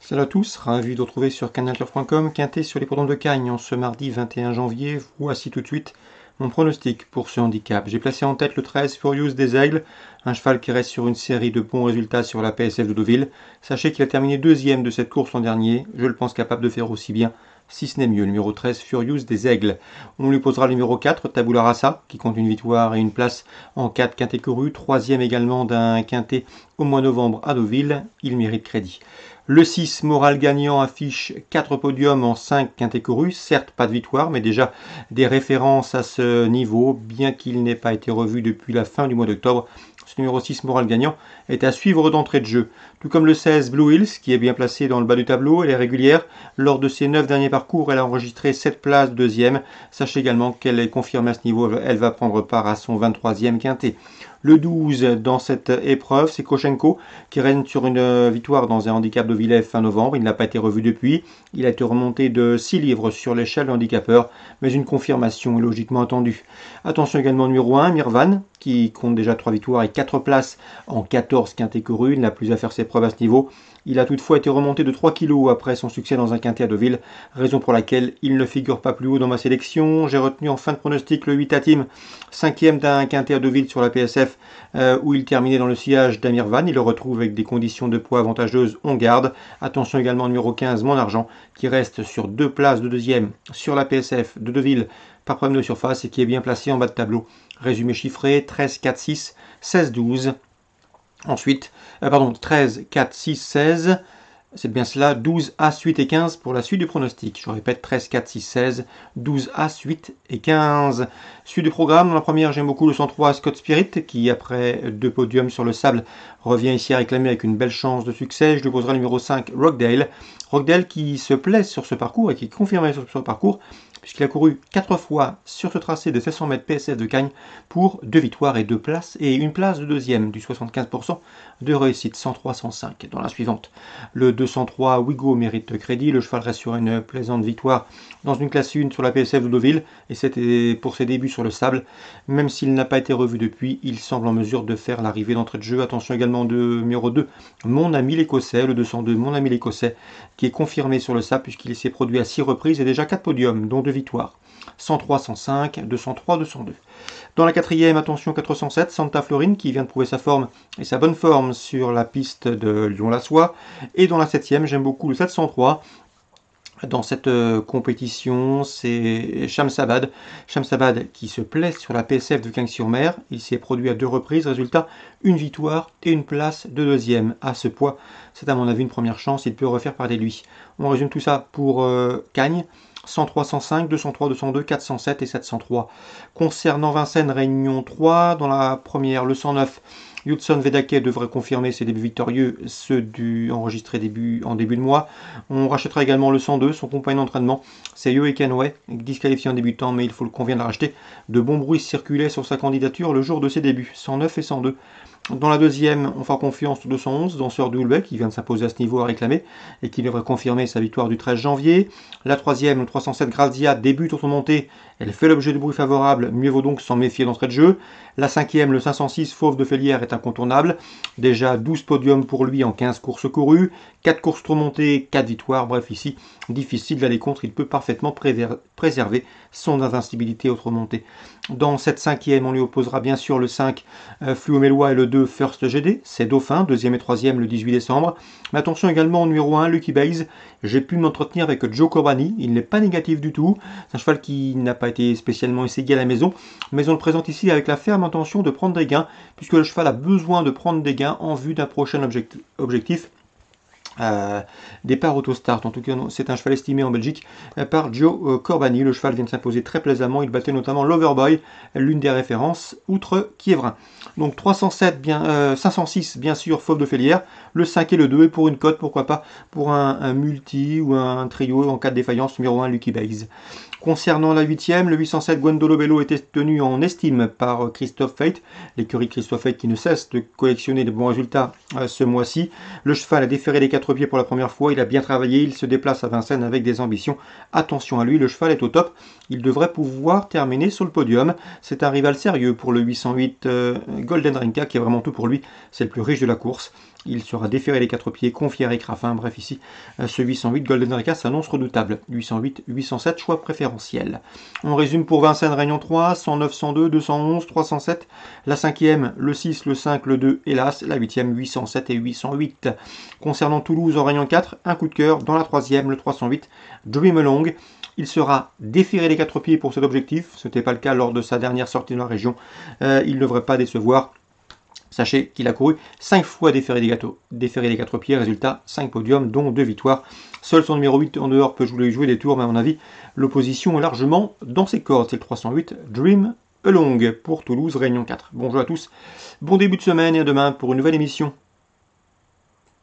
Salut à tous, ravi de vous retrouver sur canalturf.com, quinté sur l'hippodrome de Cagnes en ce mardi 21 janvier. Voici tout de suite mon pronostic pour ce handicap. J'ai placé en tête le 13 Furious des Aigles, un cheval qui reste sur une série de bons résultats sur la PSF de Deauville. Sachez qu'il a terminé deuxième de cette course l'an dernier, je le pense capable de faire aussi bien, si ce n'est mieux. Numéro 13 Furious des Aigles. On lui posera le numéro 4 Tabula Rasa, qui compte une victoire et une place en 4 quinté couru, troisième également d'un quinté au mois de novembre à Deauville. Il mérite crédit. Le 6, Moral Gagnant, affiche 4 podiums en 5 quintés courus, certes pas de victoire, mais déjà des références à ce niveau, bien qu'il n'ait pas été revu depuis la fin du mois d'octobre. Ce numéro 6, Moral Gagnant, est à suivre d'entrée de jeu. Tout comme le 16, Blue Hills, qui est bien placé dans le bas du tableau, elle est régulière. Lors de ses 9 derniers parcours, elle a enregistré 7 places deuxième. Sachez également qu'elle est confirmée à ce niveau, elle va prendre part à son 23e quintet. Le 12 dans cette épreuve, c'est Koshenko qui règne sur une victoire dans un handicap de Villers fin novembre. Il n'a pas été revu depuis. Il a été remonté de 6 livres sur l'échelle de handicapeur, mais une confirmation est logiquement attendue. Attention également au numéro 1, Mirvan, qui compte déjà 3 victoires et 4 places en 14 quintés courus. Il n'a plus à faire ses preuves à ce niveau. Il a toutefois été remonté de 3 kg après son succès dans un quintet à Deauville, raison pour laquelle il ne figure pas plus haut dans ma sélection. J'ai retenu en fin de pronostic le 8 Atim, 5e d'un quintet à Deauville sur la PSF, où il terminait dans le sillage d'Amir Van. Il le retrouve avec des conditions de poids avantageuses, on garde. Attention également au numéro 15, Mon Argent, qui reste sur 2 places de deuxième sur la PSF de Deauville par problème de surface et qui est bien placé en bas de tableau. Résumé chiffré, 13, 4, 6, 16, 12. Ensuite, 13, 4, 6, 16, c'est bien cela, 12, As, 8 et 15 pour la suite du pronostic. Je répète, 13, 4, 6, 16, 12, As, 8 et 15. Suite du programme, dans la première, j'aime beaucoup le 103 Scott Spirit, qui après 2 podiums sur le sable, revient ici à réclamer avec une belle chance de succès. Je lui poserai le numéro 5, Rockdale. Rockdale qui se plaît sur ce parcours et qui est confirmé sur ce parcours, puisqu'il a couru 4 fois sur ce tracé de 700 mètres PSF de Cagnes pour 2 victoires et 2 places, et une place de deuxième, du 75% de réussite, 103-105. Dans la suivante, le 203 Wigo mérite crédit, le cheval reste sur une plaisante victoire dans une classe 1 sur la PSF de Deauville, et c'était pour ses débuts sur le sable. Même s'il n'a pas été revu depuis, il semble en mesure de faire l'arrivée d'entrée de jeu. Attention également de numéro 2, Mon Ami l'Écossais, le 202 Mon Ami l'Écossais, qui est confirmé sur le sable puisqu'il s'est produit à 6 reprises et déjà 4 podiums, dont 2 victoires. 103, 105, 203, 202. Dans la quatrième, attention 407, Santa Florine qui vient de prouver sa forme et sa bonne forme sur la piste de Lyon-la-Soie. Et dans la septième, j'aime beaucoup le 703. Dans cette compétition, c'est Shamsabad. Shamsabad qui se plaît sur la PSF de Cagnes-sur-Mer. Il s'est produit à 2 reprises. Résultat, une victoire et une place de deuxième. À ce poids, c'est à mon avis une première chance. Il peut refaire parler de lui. On résume tout ça pour Cagnes. 103, 105, 203, 202, 407 et 703. Concernant Vincennes, Réunion 3, dans la première, le 109, Hudson Vedake devrait confirmer ses débuts victorieux, ceux enregistrés en début de mois. On rachètera également le 102, son compagnon d'entraînement, c'est Yoe Kenway, disqualifié en débutant, mais il faut le convient de la racheter. De bons bruits circulaient sur sa candidature le jour de ses débuts, 109 et 102. Dans la deuxième, on fera confiance au 211, danseur de Houlbec, qui vient de s'imposer à ce niveau à réclamer et qui devrait confirmer sa victoire du 13 janvier. La troisième, le 307 Grazia, débute son montée. Elle fait l'objet de bruits favorables, mieux vaut donc s'en méfier d'entrée de jeu. La cinquième, le 506 Fauve de Félière, est incontournable. Déjà 12 podiums pour lui en 15 courses courues, 4 courses trop montées, 4 victoires. Bref, ici, difficile d'aller contre. Il peut parfaitement préserver son invincibilité aux trop montées. Dans cette cinquième, on lui opposera bien sûr le 5 Fluomélois et le 2 First GD. C'est Dauphin, deuxième et troisième le 18 décembre. Mais attention également au numéro 1, Lucky Bays. J'ai pu m'entretenir avec Joe Corbani. Il n'est pas négatif du tout. C'est un cheval qui n'a pas été spécialement essayé à la maison, mais on le présente ici avec la ferme intention de prendre des gains, puisque le cheval a besoin de prendre des gains en vue d'un prochain objectif. Départ auto-start, en tout cas c'est un cheval estimé en Belgique par Joe Corbani. Le cheval vient de s'imposer très plaisamment, il battait notamment l'Overboy, l'une des références outre Kievrin. Donc 506 bien sûr, Fauve de Félière, le 5 et le 2, et pour une cote, pourquoi pas pour un multi ou un trio en cas de défaillance, numéro 1 Lucky Bays. Concernant la 8e, le 807 Guandolo Bello était tenu en estime par Christophe Fate, l'écurie Christophe Fate qui ne cesse de collectionner de bons résultats ce mois-ci. Le cheval a déféré les 4 pieds pour la première fois, il a bien travaillé, il se déplace à Vincennes avec des ambitions. Attention à lui, le cheval est au top, il devrait pouvoir terminer sur le podium. C'est un rival sérieux pour le 808 Golden Renka qui est vraiment tout pour lui, c'est le plus riche de la course. Il sera déféré les 4 pieds, confié à Eric Raffin. Bref, ici, ce 808 Golden Reka s'annonce redoutable. 808, 807, choix préférentiel. On résume pour Vincennes, Réunion 3, 109, 102, 211, 307. La 5e, le 6, le 5, le 2, hélas. La 8e, 807 et 808. Concernant Toulouse en Réunion 4, un coup de cœur. Dans la 3e, le 308, Dream Along. Il sera déféré les 4 pieds pour cet objectif. Ce n'était pas le cas lors de sa dernière sortie dans la région. Il ne devrait pas décevoir. Sachez qu'il a couru 5 fois déféré les 4 pieds, résultat 5 podiums, dont 2 victoires. Seul son numéro 8 en dehors peut jouer des tours, mais à mon avis, l'opposition est largement dans ses cordes. C'est le 308 Dream Along pour Toulouse, Réunion 4. Bonjour à tous, bon début de semaine et à demain pour une nouvelle émission.